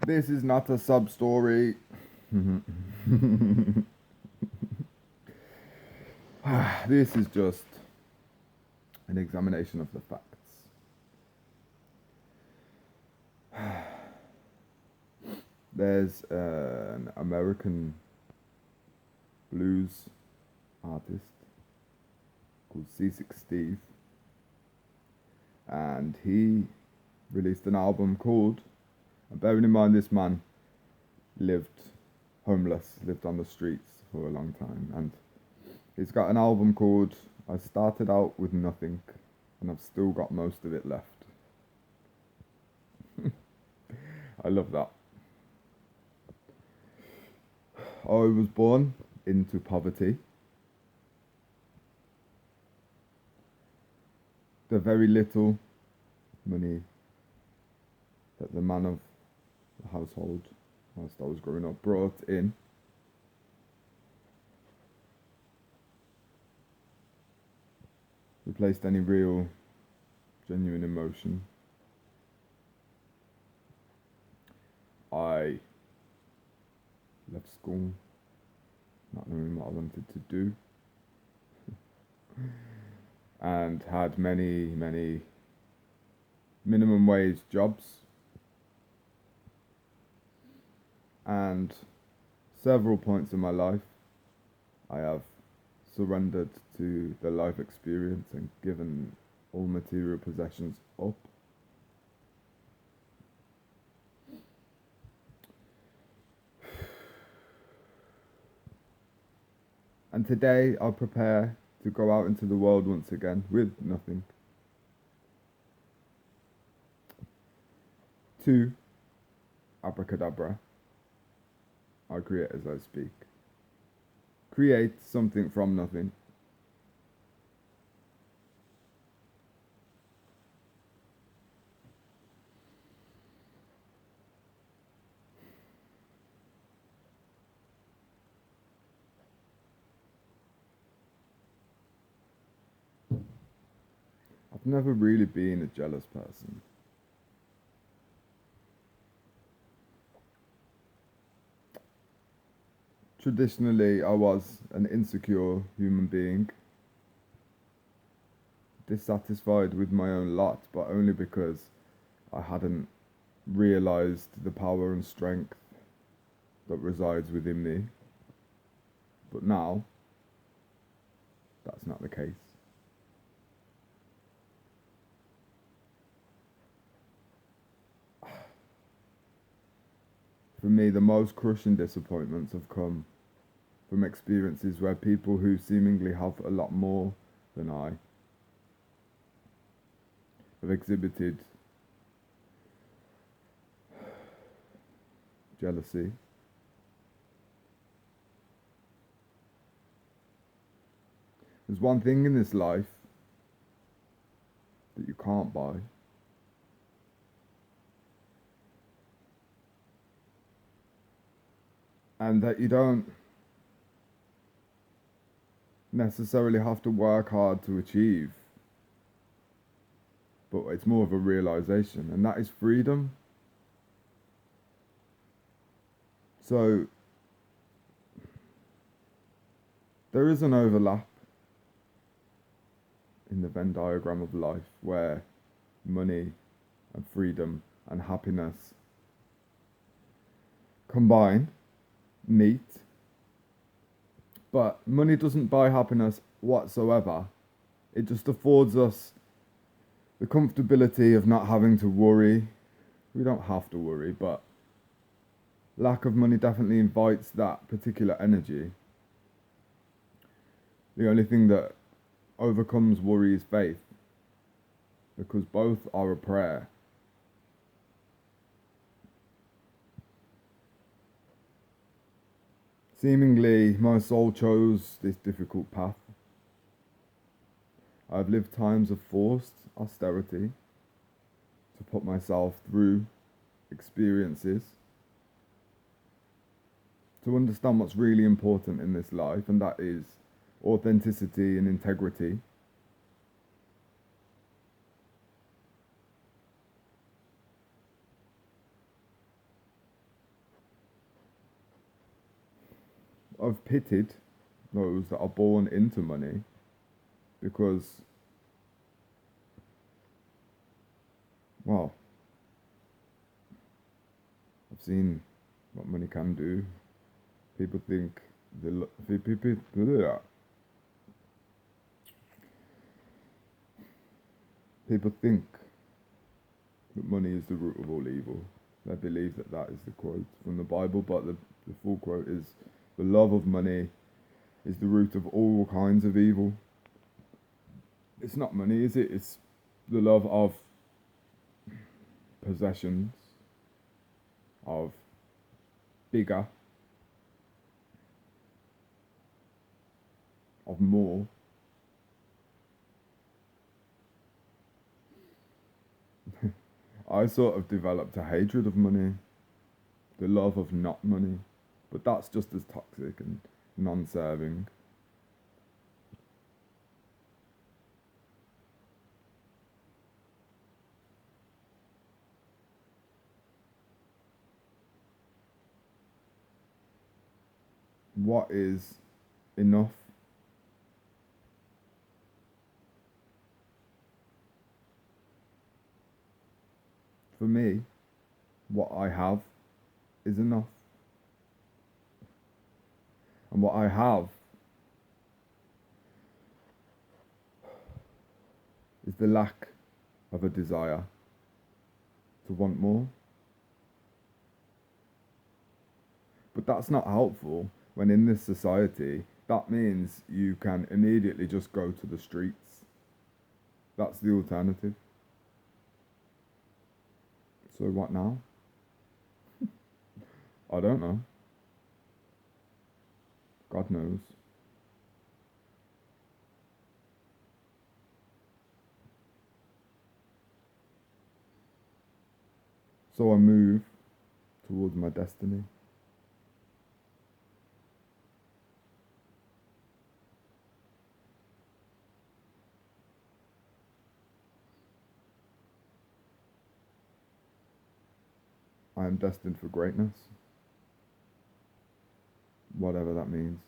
This is not a sub story. This is just an examination of the facts. There's an American blues artist called C6 Steve, and he released an album called, and bearing in mind this man lived homeless, lived on the streets for a long time, and he's got an album called I Started Out With Nothing and I've Still Got Most of It Left. I love that. I was born into poverty. The very little money that the man of the household, whilst I was growing up, brought in replaced any real, genuine emotion. I left school not knowing what I wanted to do, and had many minimum wage jobs, and several points in my life I have surrendered to the life experience and given all material possessions up. And today I prepare to go out into the world once again with nothing. To abracadabra, I create as I speak. Create something from nothing. I've never really been a jealous person. Traditionally, I was an insecure human being, dissatisfied with my own lot, but only because I hadn't realised the power and strength that resides within me. But now, that's not the case. For me, the most crushing disappointments have come from experiences where people who seemingly have a lot more than I have exhibited jealousy, there's one thing in this life that you can't buy. And that you don't necessarily have to work hard to achieve. But it's more of a realization, and that is freedom. So there is an overlap in the Venn diagram of life where money and freedom and happiness combine, meet, but money doesn't buy happiness whatsoever. It just affords us the comfortability of not having to worry. We don't have to worry, but lack of money definitely invites that particular energy. The only thing that overcomes worry is faith, because both are a prayer. Seemingly, my soul chose this difficult path. I've lived times of forced austerity to put myself through experiences to understand what's really important in this life, and that is authenticity and integrity. I've pitied those that are born into money because, well, I've seen what money can do. People think people think that money is the root of all evil. They believe that that is the quote from the Bible, but the full quote is, "The love of money is the root of all kinds of evil." It's not money, is it? It's the love of possessions, of bigger, of more. I sort of developed a hatred of money, the love of not money, but that's just as toxic and non-serving. What is enough? For me, what I have is enough. And what I have is the lack of a desire to want more. But that's not helpful when in this society, that means you can immediately just go to the streets. That's the alternative. So what now? I don't know. God knows. So I move towards my destiny. I am destined for greatness, whatever that means.